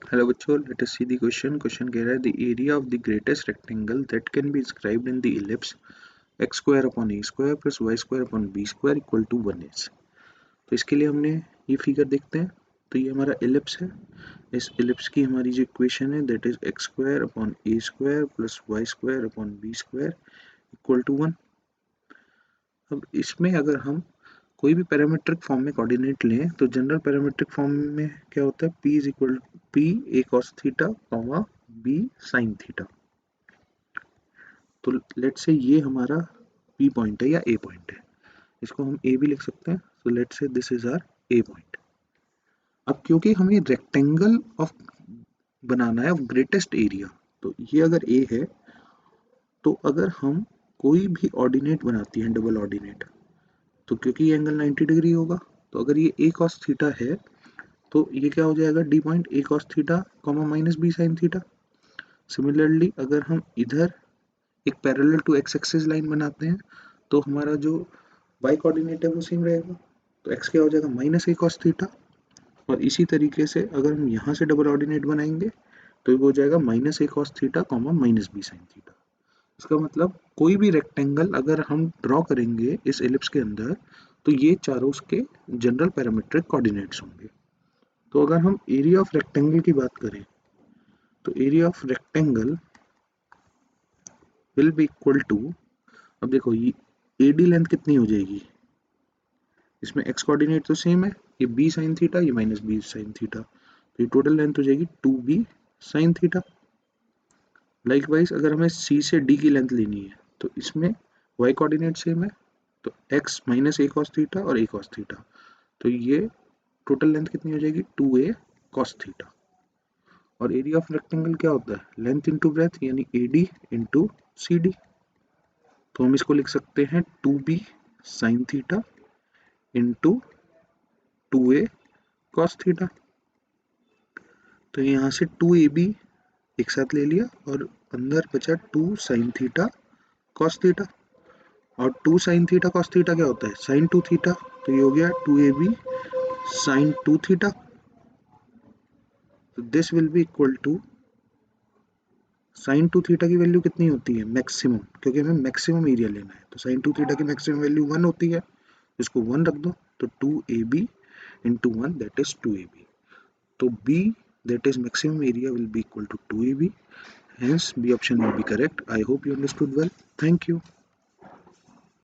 Hello बच्चों, let us see the question कह रहा है the area of the greatest rectangle that can be described in the ellipse x square upon a square plus y square upon b square equal to 1 तो इसके लिए हमने ये figure देखते हैं। तो ये हमारा इलिप्स है। इस इलिप्स की हमारी जो इक्वेशन है that is x square upon a square plus y square upon b square equal to 1। अब इसमें अगर हम कोई भी पैरामीट्रिक फॉर्म में कोऑर्डिनेट लें तो जनरल पैरामीट्रिक फॉर्म में क्या होता है, p is equal p a cos theta comma b sine theta. तो लेट से ये हमारा p पॉइंट है या a पॉइंट है, इसको हम a भी लिख सकते हैं। So let say this is our a point. अब क्योंकि हमें रेक्टेंगल ऑफ बनाना है ऑफ ग्रेटेस्ट एरिया, तो ये अगर a है तो अगर हम कोई भी ऑर्डिनेट बनाती हैं डबल ऑर्डिनेट, तो क्योंकि ये एंगल 90 डिग्री होगा, तो अगर ये a cos थीटा है तो ये क्या हो जाएगा, d point a cos theta comma minus b sine theta. Similarly अगर हम इधर एक parallel to x axis line बनाते हैं तो हमारा जो y कोऑर्डिनेट है वो सेम रहेगा, तो x क्या हो जाएगा माइनस a cos थीटा। और इसी तरीके से अगर हम यहाँ से डबल ऑर्डिनेट बनाएंगे तो ये हो जाएगा minus a cos theta comma minus b sine theta. इसका मतलब कोई भी रेक्टेंगल अगर हम ड्रॉ करेंगे इस एलिप्स के अंदर तो ये चारों उसके जनरल पैरामीट्रिक कोऑर्डिनेट्स होंगे। तो अगर हम एरिया ऑफ रेक्टेंगल की बात करें तो area of rectangle will be equal to, अब देखो ये एडी लेंथ कितनी हो जाएगी, इसमें एक्स कोऑर्डिनेट तो सेम है, ये बी साइन थीटा ये माइनस बी साइन थीटा, तो ये टोटल लेंथ हो जाएगी 2b साइन थीटा। लाइकवाइज अगर हमें सी से डी की लेंथ लेनी है तो इसमें y कोऑर्डिनेट सेम है, तो x माइनस ए कॉस थीटा और ए कॉस थीटा, तो ये टोटल लेंथ कितनी हो जाएगी 2a कॉस थीटा। और एरिया ऑफ रेक्टेंगल क्या होता है, लेंथ इंटू ब्रेथ यानी AD इंटू CD। तो हम इसको लिख सकते हैं 2b sine theta into 2a cos theta. तो यहाँ से 2ab एक साथ ले लिया और अंदर बचा 2 साइन थीटा कॉस थीटा। और 2 साइन थीटा कॉस थीटा क्या होता है, साइन 2 थीटा, तो ये हो गया 2ab साइन 2 थीटा। तो this will be equal to sine 2 theta की वैल्यू कितनी होती है, मैक्सिमम, क्योंकि हमें मैक्सिमम एरिया लेना है, तो साइन 2 थीटा की मैक्सिमम वैल्यू 1 होती है, इसको 1 रख दो, तो 2ab into 1 that is 2ab। तो b that is maximum area will be equal to 2ab, hence b option will be correct. I hope you understood well. Thank you.